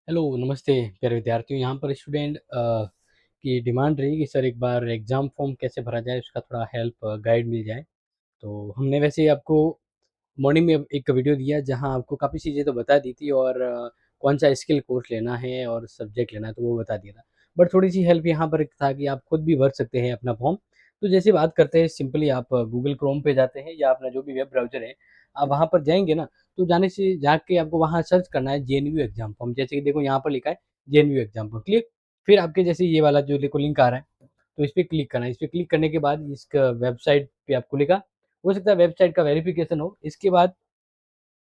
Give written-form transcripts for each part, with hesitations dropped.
Hello, नमस्ते प्यारे विद्यार्थियों। यहाँ पर स्टूडेंट की डिमांड रही कि सर एक बार एग्ज़ाम फॉर्म कैसे भरा जाए, उसका थोड़ा हेल्प गाइड मिल जाए। तो हमने वैसे ही आपको मॉर्निंग में एक वीडियो दिया जहाँ आपको काफ़ी चीज़ें तो बता दी थी और कौन-सा स्किल कोर्स लेना है और सब्जेक्ट लेना है तो वो बता दिया था। बट थोड़ी-सी हेल्प यहाँ पर था कि आप खुद भी भर सकते हैं अपना फॉर्म। तो जैसे बात करते हैं सिंपली आप गूगल क्रोम पे जाते हैं या अपना जो भी वेब ब्राउज़र है, आप वहाँ पर जाएँगे ना, तो जाने से जाके आपको वहाँ सर्च करना है जेएनयू एग्ज़ाम फॉर्म। जैसे कि देखो यहाँ पर लिखा है जेएनयू एग्ज़ाम फॉर्म, क्लिक? फिर आपके जैसे ये वाला जो देखो लिंक आ रहा है, तो इस पे क्लिक करना है। इस पे क्लिक करने के बाद इसका वेबसाइट पे आपको लिखा हो सकता है वेबसाइट का वेरिफिकेशन हो। इसके बाद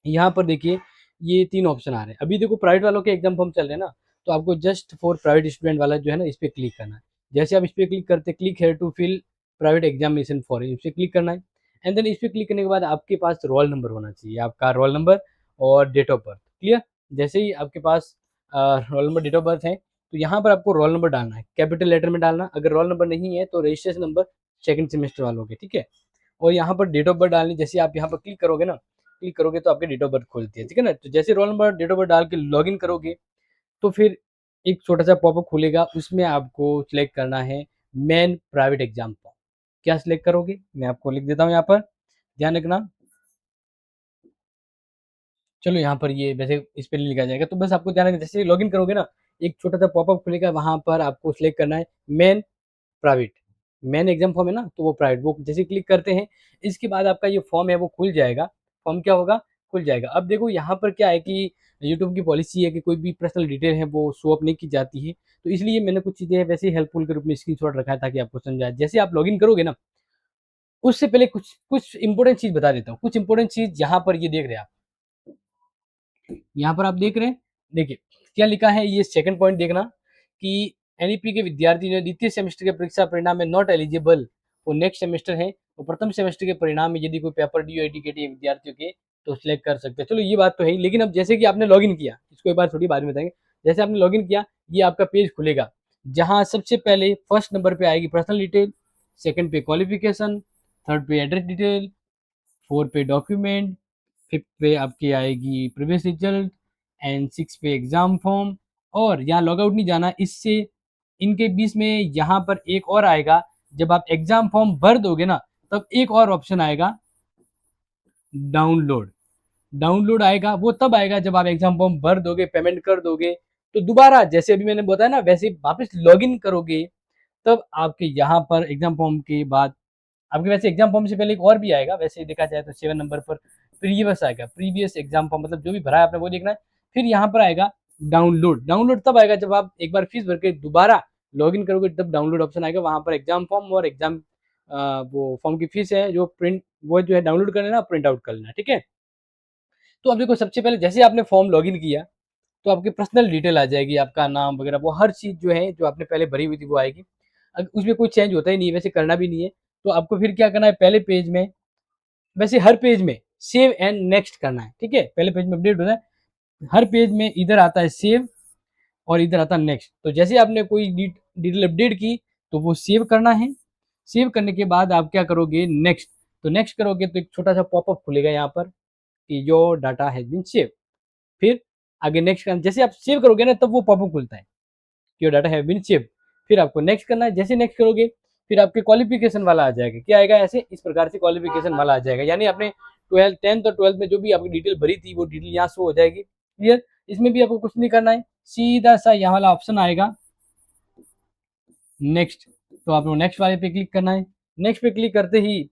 यहाँ पर देखिए ये 3 ऑप्शन आ रहे हैं। अभी देखो प्राइवेट वालों के एग्ज़ाम फॉर्म चल रहे हैं ना, तो आपको जस्ट फॉर प्राइवेट स्टूडेंट वाला जो है ना, इस पे क्लिक करना है। जैसे आप इस पे क्लिक करते click here to fill private examination form, इस पे क्लिक करना है। एंड देन इस पे क्लिक करने के बाद आपके पास रोल नंबर होना चाहिए, आपका रोल नंबर और डेट ऑफ बर्थ, क्लियर? जैसे ही आपके पास roll number, date of birth है, तो यहाँ पर आपको रोल नंबर डालना है, कैपिटल लेटर में डालना। अगर रोल नंबर नहीं है, तो रजिस्ट्रेशन नंबर सेकंड सेमेस्टर वालों के, ठीक है? और यहाँ पर डेट ऑफ बर्थ डालनी। जैसे आप यहाँ पर क्लिक करोगे तो आपके डेट ऑफ बर्थ खुलती है, ठीक है ना? तो जैसे roll number, date of birth डाल के लॉगिन करोगे, तो फिर एक छोटा-सा पॉपअप खुलेगा, उसमें आपको सिलेक्ट करना है मेन प्राइवेट एग्ज़ाम फॉर्म। क्या सिलेक्ट करोगे? मैं आपको लिख देता हूँ यहाँ पर, ध्यान रखना। चलो यहाँ पर ये वैसे इस पे नहीं लिखा जाएगा, तो बस आपको ध्यान रखना जैसे ही लॉगिन करोगे ना, एक छोटा-सा पॉपअप खुलेगा, वहाँ पर आपको सिलेक्ट करना है main private. Main exam form है ना, तो वो प्राइवेट, वो जैसे क्लिक करते हैं, इसके बाद आपका ये फॉर्म है वो खुल जाएगा। फॉर्म क्या होगा? खुल जाएगा। अब देखो यहाँ पर क्या है कि यूट्यूब की पॉलिसी है कि कोई भी पर्सनल डिटेल है वो शो अप नहीं की जाती है। तो इसलिए मैंने कुछ चीज़ें वैसे ही हेल्पफुल के रूप में स्क्रीनशॉट रखा है ताकि आपको समझ आए। जैसे आप लॉगिन करोगे ना, उससे पहले कुछ कुछ इम्पोर्टेंट चीज़ बता देता हूँ। कुछ इम्पोर्टेंट चीज़ यहाँ पर ये देख रहे हैं आप। यहाँ पर आप देख रहे हैं, देखिए क्या लिखा है, ये सेकंड पॉइंट देखना कि एनईपी के विद्यार्थी जो द्वितीय सेमेस्टर के परीक्षा परिणाम में नॉट एलिजिबल वो नेक्स्ट सेमेस्टर है, तो प्रथम सेमेस्टर के परिणाम में यदि कोई पेपर डी आई टी के टी विद्यार्थियों के तो सिलेक्ट कर सकते हैं। चलो ये बात तो है ही, लेकिन अब जैसे कि आपने लॉगिन किया, इसको एक बार थोड़ी बाद में बताएंगे। जैसे आपने लॉगिन किया, ये आपका पेज खुलेगा जहाँ सबसे पहले फर्स्ट नंबर पे आएगी पर्सनल डिटेल, सेकंड पे क्वालिफिकेशन, थर्ड पे एड्रेस डिटेल, फोर पे डॉक्यूमेंट, फिफ्थ पे आपकी आएगी प्रीवियस रिजल्ट एंड सिक्स पे एग्जाम फॉर्म। और यहाँ लॉग आउट नहीं जाना, इससे इनके बीच में यहाँ पर एक और आएगा। जब आप एग्जाम फॉर्म भर दोगे ना, तब एक और ऑप्शन आएगा डाउनलोड। डाउनलोड आएगा, वो तब आएगा जब आप एग्जाम फॉर्म भर दोगे, पेमेंट कर दोगे, तो दोबारा जैसे अभी मैंने बताया ना वैसे वापस लॉगिन करोगे, तब आपके यहाँ पर एग्जाम फॉर्म के बाद आपके वैसे एग्जाम फॉर्म से पहले एक और भी आएगा, वैसे देखा जाए तो 7 नंबर पर प्रीवियस आएगा, प्रीवियस एग्जाम फॉर्म, मतलब जो भी भरा है आपने वो देखना है। फिर यहाँ पर आएगा डाउनलोड। डाउनलोड तब आएगा जब आप एक बार फीस भर के दोबारा लॉगिन करोगे, तब डाउनलोड ऑप्शन आएगा। वहाँ पर एग्जाम फॉर्म और एग्जाम वो फॉर्म की फीस है जो प्रिंट, वो जो है डाउनलोड कर लेना, प्रिंट आउट कर लेना, ठीक है? तो अब देखो सबसे पहले जैसे आपने फॉर्म लॉगिन किया, तो आपकी पर्सनल डिटेल आ जाएगी, आपका नाम वगैरह, वो हर चीज़ जो है जो आपने पहले भरी हुई थी वो आएगी। उसमें कोई चेंज होता ही नहीं है, वैसे करना भी नहीं है। तो आपको फिर क्या करना है, पहले पेज में, वैसे हर पेज में सेव एंड नेक्स्ट करना है, ठीक है? पहले पेज में अपडेट होता है, हर पेज में इधर आता है सेव और इधर आता है नेक्स्ट। तो जैसे आपने कोई डिटेल अपडेट की, तो वो सेव करना है। सेव करने के बाद आप क्या करोगे, नेक्स्ट। तो नेक्स्ट करोगे तो एक छोटा सा पॉपअप खुलेगा यहाँ पर कि your data has been save. फिर आगे नेक्स्ट करना, जैसे आप सेव करोगे ना, तब वो पॉपअप खुलता है, your data have been save. फिर आपको नेक्स्ट करना है। जैसे नेक्स्ट करोगे, फिर आपके क्वालिफिकेशन वाला आ जाएगा। क्या आएगा, ऐसे इस प्रकार से क्वालिफिकेशन वाला आ जाएगा, यानी आपने 12 10th और 12th में जो भी आपकी डिटेल भरी थी वो डिटेल यहाँ शो हो जाएगी, क्लियर? इसमें भी आपको कुछ नहीं करना है, सीधा सा यहाँ वाला ऑप्शन आएगा नेक्स्ट। तो आपको नेक्स्ट वाले पे क्लिक करना है। नेक्स्ट पे क्लिक करते ही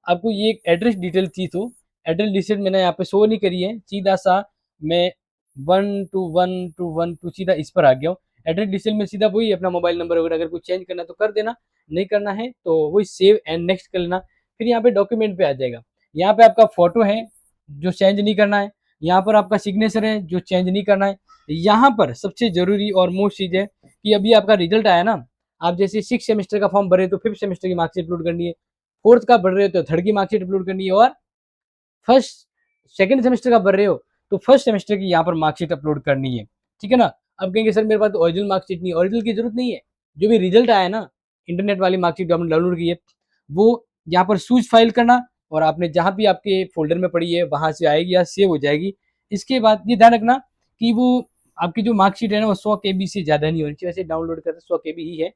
आपको ये एक एड्रेस डिटेल थी, तो एड्रेस डिटेल मैंने यहाँ पे शो नहीं करी है, सीधा सा मैं 1 to 1 to 1 to सीधा इस पर आ गया हूँ। एड्रेस डिटेल में सीधा वही अपना मोबाइल नंबर वगैरह, अगर कुछ चेंज करना है तो कर देना, नहीं करना है तो वही सेव एंड नेक्स्ट कर लेना। फिर यहाँ पे डॉक्यूमेंट पे आ जाएगा, यहाँ पे आपका फोटो है जो चेंज नहीं करना है, यहाँ पर आपका सिग्नेचर है जो चेंज नहीं करना है। यहाँ पर सबसे जरूरी और मोस्ट चीज है कि अभी आपका रिजल्ट आया ना, आप जैसे 6 सेमेस्टर का फॉर्म भरे तो 5th सेमेस्टर की मार्कशीट अपलोड करनी है, 4th का भर रहे हो तो 3rd की मार्कशीट अपलोड करनी है, और फर्स्ट सेकंड सेमेस्टर का भर रहे हो तो फर्स्ट सेमेस्टर की यहाँ पर मार्कशीट अपलोड करनी है, ठीक है ना? अब कहेंगे सर मेरे पास तो ओरिजिनल मार्कशीट नहीं है, ओरिजिनल की जरूरत नहीं है। जो भी रिजल्ट आया ना, इंटरनेट वाली मार्कशीट जो आपने डाउनलोड की है, वो यहाँ पर सूज फाइल करना, और आपने जहाँ भी आपके फोल्डर में पड़ी है वहां से आएगी या सेव हो जाएगी। इसके बाद ये ध्यान रखना कि वो आपकी जो मार्कशीट है ना वो 100 केबी से ज़्यादा नहीं होनी चाहिए, वैसे डाउनलोड करते 100 केबी ही है।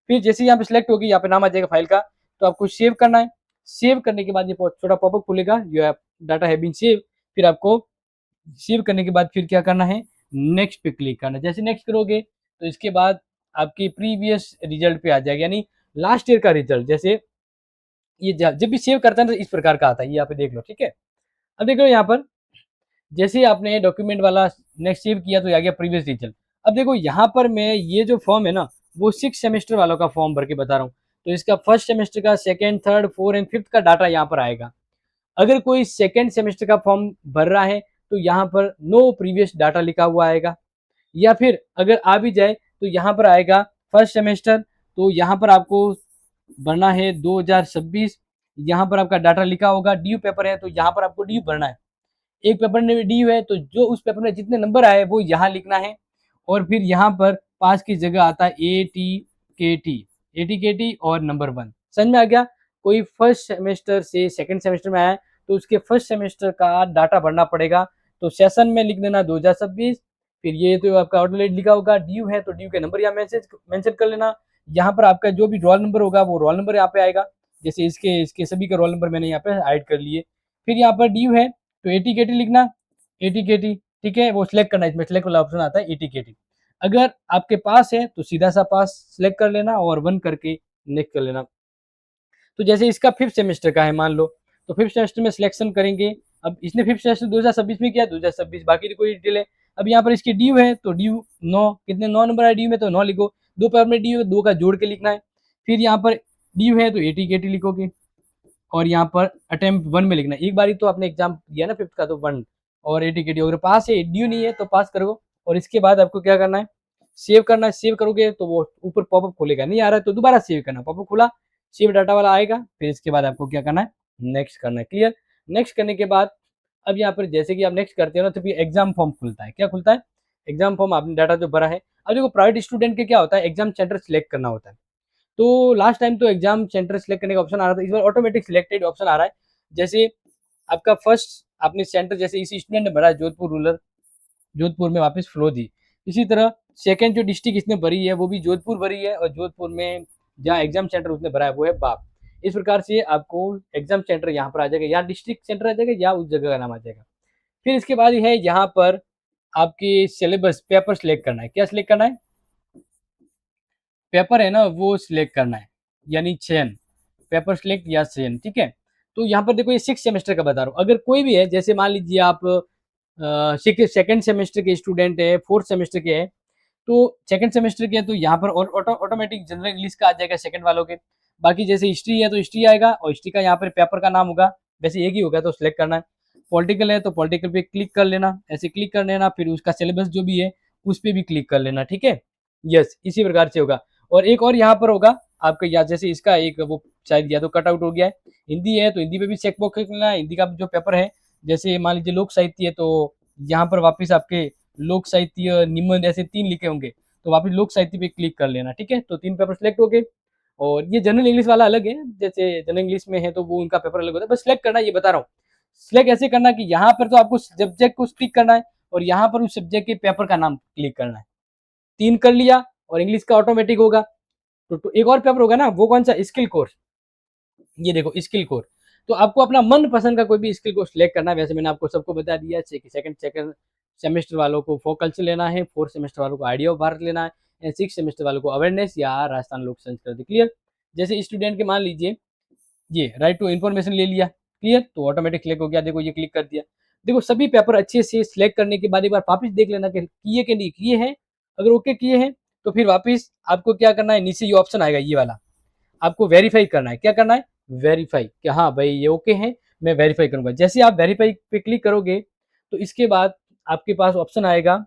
फिर जैसे ही यहाँ पे सिलेक्ट होगी, यहाँ पे नाम आ जाएगा फाइल का, तो आपको सेव करना है। सेव करने के बाद ये छोटा पॉपअप खुलेगा, your data have been save. फिर आपको सेव करने के बाद फिर क्या करना है, नेक्स्ट पे क्लिक करना है। जैसे नेक्स्ट करोगे तो इसके बाद आपकी प्रीवियस रिजल्ट पे आ जाएगा, यानी लास्ट ईयर का रिजल्ट। जैसे ये जब भी सेव करता है तो इस प्रकार का आता है, ये यहाँ पे देख लो, ठीक है। अब देख लो यहाँ पर जैसे ही आपने डॉक्यूमेंट वाला नेक्स्ट सेव किया तो आ गया प्रीवियस रिजल्ट। अब देखो यहाँ पर मैं ये जो फॉर्म है ना वो 6 सेमेस्टर वालों का फॉर्म भर के बता रहा हूँ, तो इसका फर्स्ट सेमेस्टर का, second, third, fourth and fifth का डाटा यहाँ पर आएगा। अगर कोई सेकेंड सेमेस्टर का फॉर्म भर रहा है तो यहाँ पर नो प्रीवियस डाटा लिखा हुआ आएगा, या फिर अगर आ भी जाए तो यहाँ पर आएगा फर्स्ट सेमेस्टर, तो यहाँ पर आपको भरना है 2026। यहाँ पर आपका डाटा लिखा होगा, ड्यू पेपर है तो यहाँ पर आपको ड्यू भरना है। एक पेपर में ड्यू है तो जो उस पेपर में जितने नंबर आए वो यहाँ लिखना है। और फिर यहाँ पर पास की जगह आता है ए टी के टी और नंबर 1। समझ में आ गया। कोई फर्स्ट सेमेस्टर से सेकंड सेमेस्टर में आया है तो उसके फर्स्ट सेमेस्टर का डाटा भरना पड़ेगा, तो सेशन में लिख देना 2026। फिर ये तो आपका आउटलेट लिखा होगा, ड्यू है तो ड्यू के नंबर यहाँ मेंशन कर लेना। यहाँ पर आपका जो भी रोल नंबर होगा वो रोल नंबर यहाँ पे आएगा, जैसे इसके इसके सभी का रोल नंबर मैंने यहाँ पे हाइड कर लिए। फिर यहाँ पर ड्यू है तो एटीकेटी लिखना, एटीकेटी, ठीक है, वो सिलेक्ट करना है। इसमें सिलेक्ट वाला ऑप्शन आता है एटीकेटी। अगर आपके पास है तो सीधा सा पास सिलेक्ट कर लेना और 1 करके नेक्स्ट कर लेना। तो जैसे इसका फिफ्थ सेमेस्टर का है मान लो, तो फिफ्थ सेमेस्टर में सिलेक्शन करेंगे। अब इसने फिफ्थ सेमेस्टर 2026 में किया, 2026, बाकी कोई डिटेल है। अब यहाँ पर इसकी ड्यू है तो ड्यू 9, कितने 9 नंबर है ड्यू में तो 9 लिखो। 2 पेपर में ड्यू है, 2 का जोड़ के लिखना है। फिर यहाँ पर ड्यू है तो एटीकेटी लिखोगे, और यहाँ पर अटेम्प्ट 1 में लिखना है। एक बार तो आपने एग्जाम दिया ना फिफ्थ का, तो 1 और एटीकेटी। अगर पास है, ड्यू नहीं है तो पास करो। और इसके बाद आपको क्या करना है, सेव करना है। सेव करोगे तो वो ऊपर पॉपअप खुलेगा, नहीं आ रहा है तो दोबारा सेव करना, पॉपअप खुला, सेव डाटा वाला आएगा। फिर इसके बाद आपको क्या करना है, नेक्स्ट करना है। क्लियर। नेक्स्ट करने के बाद अब यहाँ पर जैसे कि आप नेक्स्ट करते हो ना तो फिर एग्जाम फॉर्म खुलता है। क्या खुलता है, एग्जाम फॉर्म। आपने डाटा जो भरा है, अब देखो प्राइवेट स्टूडेंट के क्या होता है, एग्जाम सेंटर सिलेक्ट करना होता है। तो लास्ट टाइम तो एग्जाम सेंटर सिलेक्ट करने का ऑप्शन आ रहा था, इस बार ऑटोमेटिक सिलेक्टेड ऑप्शन आ रहा है। जैसे आपका फर्स्ट आपने सेंटर, जैसे इसी स्टूडेंट ने भरा जोधपुर रूरल, जोधपुर में वापस फ्लोदी। इसी तरह सेकंड जो डिस्ट्रिक्ट इसने भरी है वो भी जोधपुर भरी है, और जोधपुर में जहाँ एग्जाम सेंटर उसने भरा है वो है बाप। इस प्रकार से आपको एग्जाम सेंटर यहाँ पर आ जाएगा, या डिस्ट्रिक्ट सेंटर आ जाएगा, या उस जगह का नाम आ जाएगा। फिर इसके बाद है यहाँ पर आपके सिलेबस पेपर सिलेक्ट करना है। क्या सिलेक्ट करना है, पेपर है ना वो सिलेक्ट करना है, यानी चयन, पेपर सिलेक्ट या चयन, ठीक है। तो यहाँ पर देखो ये 6 सेमेस्टर का बता रहा हूँ। अगर कोई भी है, जैसे मान लीजिए आप सेकेंड सेमेस्टर के स्टूडेंट है, फोर्थ सेमेस्टर के है, तो सेकंड सेमेस्टर के तो यहाँ पर ऑटोमेटिक जनरल इंग्लिश का आ जाएगा सेकंड वालों के। बाकी जैसे हिस्ट्री है तो हिस्ट्री आएगा, और हिस्ट्री का यहाँ पर पेपर का नाम होगा, वैसे एक ही होगा तो सिलेक्ट करना है। पॉलिटिकल है तो पॉलिटिकल पे क्लिक कर लेना, ऐसे क्लिक कर लेना। फिर उसका सिलेबस जो भी है उस पर भी क्लिक कर लेना, ठीक है। यस, इसी प्रकार से होगा। और एक और यहाँ पर होगा आपका, या जैसे इसका एक वो शायद या तो कट आउट हो गया है, हिंदी है तो हिंदी पे भी चेक बॉक्स करना है। हिंदी का जो पेपर है, जैसे मान लीजिए लोक साहित्य है तो यहाँ पर वापस आपके लोक साहित्य, निबंध, ऐसे 3 लिखे होंगे, तो वापस लोक साहित्य पे क्लिक कर लेना, ठीक है। तो 3 पेपर सिलेक्ट हो गए। और ये जनरल इंग्लिश वाला अलग है, जैसे जनरल इंग्लिश में है तो वो उनका पेपर अलग होता है। बस सिलेक्ट करना, ये बता रहा हूँ। सिलेक्ट ऐसे करना कि यहाँ पर तो आपको सब्जेक्ट को क्लिक करना है, और यहाँ पर उस सब्जेक्ट के पेपर का नाम क्लिक करना है। 3 कर लिया, और इंग्लिश का ऑटोमेटिक होगा। तो एक और पेपर होगा ना, वो कौन सा, स्किल कोर्स। ये देखो स्किल कोर्स, तो आपको अपना मन पसंद का कोई भी स्किल कोर्स सिलेक्ट करना है। वैसे मैंने आपको सबको बता दिया है कि सेकंड सेमेस्टर वालों को फोकल्चर लेना है, फोर्थ सेमेस्टर वालों को आइडिया ऑफ भारत लेना है, एंड सिक्स सेमेस्टर वालों को अवेयरनेस या राजस्थान लोक संस्कृति। क्लियर। जैसे स्टूडेंट के मान लीजिए ये राइट टू इन्फॉर्मेशन ले लिया, क्लियर, तो ऑटोमेटिक क्लिक हो गया। देखो ये क्लिक कर दिया। देखो सभी पेपर अच्छे से सिलेक्ट करने के बाद एक बार वापस देख लेना कि किए कि नहीं किए हैं। अगर ओके किए हैं तो फिर वापस आपको क्या करना है, नीचे ये ऑप्शन आएगा ये वाला, आपको वेरीफाई करना है। क्या करना है, वेरीफाई, कि हाँ भाई ये ओके है, मैं वेरीफाई करूंगा। जैसे आप वेरीफाई पे क्लिक करोगे तो इसके बाद आपके पास ऑप्शन आएगा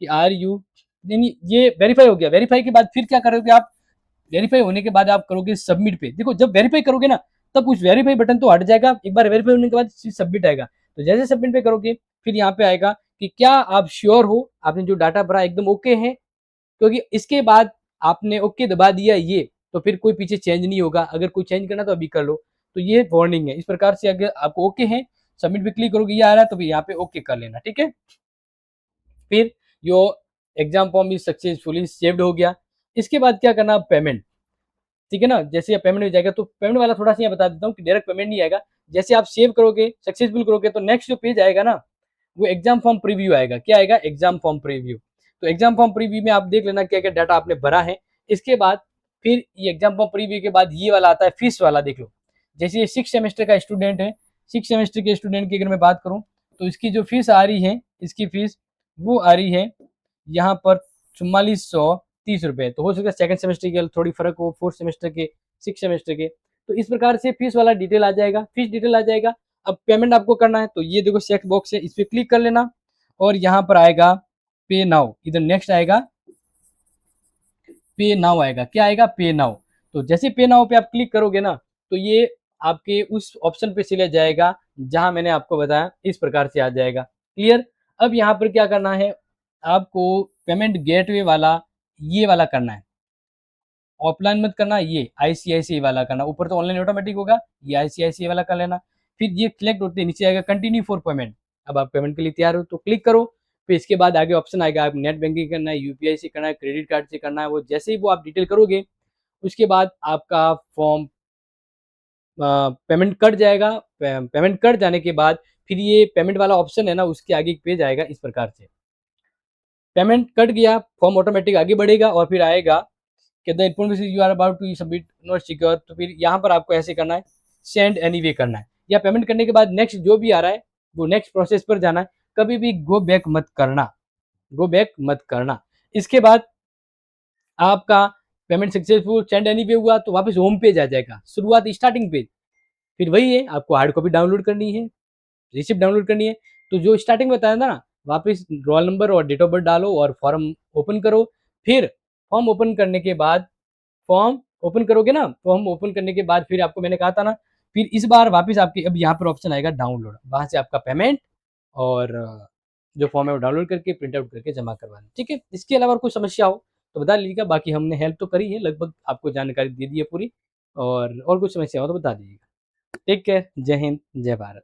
कि आर यू, नहीं ये वेरीफाई हो गया। वेरीफाई के बाद फिर क्या करोगे आप, वेरीफाई होने के बाद आप करोगे सबमिट पे। देखो जब वेरीफाई करोगे ना तब उस वेरीफाई बटन तो हट जाएगा, एक बार वेरीफाई होने के बाद सबमिट आएगा। तो जैसे सबमिट पे करोगे फिर यहाँ पे आएगा कि क्या आप श्योर हो, आपने जो डाटा भरा एकदम ओके है, क्योंकि इसके बाद आपने ओके दबा दिया ये, तो फिर कोई पीछे चेंज नहीं होगा। अगर कोई चेंज करना तो अभी कर लो। तो ये वार्निंग है। इस प्रकार से अगर आपको ओके है, सबमिट पे क्लिक करोगे ये आ रहा है, तो फिर यहाँ पे ओके कर लेना, ठीक है। फिर यो एग्जाम फॉर्म भी सक्सेसफुली सेव्ड हो गया। इसके बाद क्या करना, पेमेंट, ठीक है ना। जैसे आप पेमेंट हो जाएगा तो पेमेंट वाला थोड़ा सा यहाँ बता देता हूँ कि डायरेक्ट पेमेंट नहीं आएगा। जैसे आप सेव करोगे, सक्सेसफुल करोगे, तो नेक्स्ट जो पेज आएगा ना, वो एग्जाम फॉर्म प्रीव्यू आएगा। क्या आएगा, एग्जाम फॉर्म प्रीव्यू। तो एग्जाम फॉर्म प्रीव्यू में आप देख लेना क्या क्या डाटा आपने भरा है। इसके बाद फिर ये एग्जाम फॉर्म प्रीव्यू के बाद ये वाला आता है फीस वाला, देख लो। जैसे ये 6 सेमेस्टर का स्टूडेंट है, 6 सेमेस्टर के स्टूडेंट की अगर मैं बात करूँ तो इसकी जो फीस आ रही है, इसकी फीस वो आ रही है यहाँ पर 4430 रुपये। तो हो सकता है सेकंड सेमेस्टर के थोड़ी फर्क हो, 4th सेमेस्टर के, 6 सेमेस्टर के। तो इस प्रकार से फीस वाला डिटेल आ जाएगा, फीस डिटेल आ जाएगा। अब पेमेंट आपको करना है तो ये देखो चेक बॉक्स है, इस पर क्लिक कर लेना और यहाँ पर आएगा पे नाउ, इधर नेक्स्ट आएगा, पे नाउ आएगा। क्या आएगा, पे नाउ। तो जैसे पे नाउ पे आप क्लिक करोगे ना, तो ये आपके उस ऑप्शन पे चले जाएगा जहां मैंने आपको बताया, इस प्रकार से आ जाएगा। क्लियर। अब यहाँ पर क्या करना है आपको, पेमेंट गेटवे वाला ये वाला करना है, ऑफलाइन मत करना, ये आईसीआईसीआई वाला करना। ऊपर तो ऑनलाइन ऑटोमेटिक होगा, ये आईसीआईसीआई वाला कर लेना। फिर ये सिलेक्ट होते नीचे आएगा कंटिन्यू फॉर पेमेंट। अब आप पेमेंट के लिए तैयार हो तो क्लिक करो। फिर इसके बाद आगे ऑप्शन आएगा, आप नेट बैंकिंग करना है, यूपीआई से करना है, क्रेडिट कार्ड से करना है। वो जैसे ही वो आप डिटेल करोगे, उसके बाद आपका फॉर्म पेमेंट कट जाएगा। पेमेंट कट जाने के बाद फिर ये पेमेंट वाला ऑप्शन है ना, उसके आगे एक पेज आएगा इस प्रकार से। पेमेंट कट गया, फॉर्म ऑटोमेटिक आगे बढ़ेगा और फिर आएगा कि the information you are about to submit not secure. तो फिर यहाँ पर आपको ऐसे करना है, सेंड एनीवे करना है, या पेमेंट करने के बाद नेक्स्ट जो भी आ रहा है वो नेक्स्ट प्रोसेस पर जाना है। कभी भी गो बैक मत करना, गो बैक मत करना। इसके बाद आपका पेमेंट सक्सेसफुल सेंड एनीवे हुआ तो वापस होम पेज आ जाएगा, शुरुआत स्टार्टिंग पेज। फिर वही है, आपको हार्ड कॉपी डाउनलोड करनी है, रिसिप्ट डाउनलोड करनी है। तो जो स्टार्टिंग में बताया था ना, वापस रोल नंबर और डेट ऑफ बर्थ डालो और फॉर्म ओपन करो। फिर फॉर्म ओपन करने के बाद, फॉर्म ओपन करोगे ना, फॉर्म ओपन करने के बाद फिर आपको मैंने कहा था ना, फिर इस बार वापस आपके अब यहाँ पर ऑप्शन आएगा डाउनलोड, वहां से आपका पेमेंट और जो फॉर्म है वो डाउनलोड करके प्रिंट आउट करके जमा करवाना। ठीक है। इसके अलावा और कोई समस्या हो तो बता लीजिएगा, बाकी हमने हेल्प तो करी है, लगभग आपको जानकारी दे दी है पूरी। और कुछ समस्या हो तो बता दीजिएगा। टेक केयर, जय हिंद, जय भारत।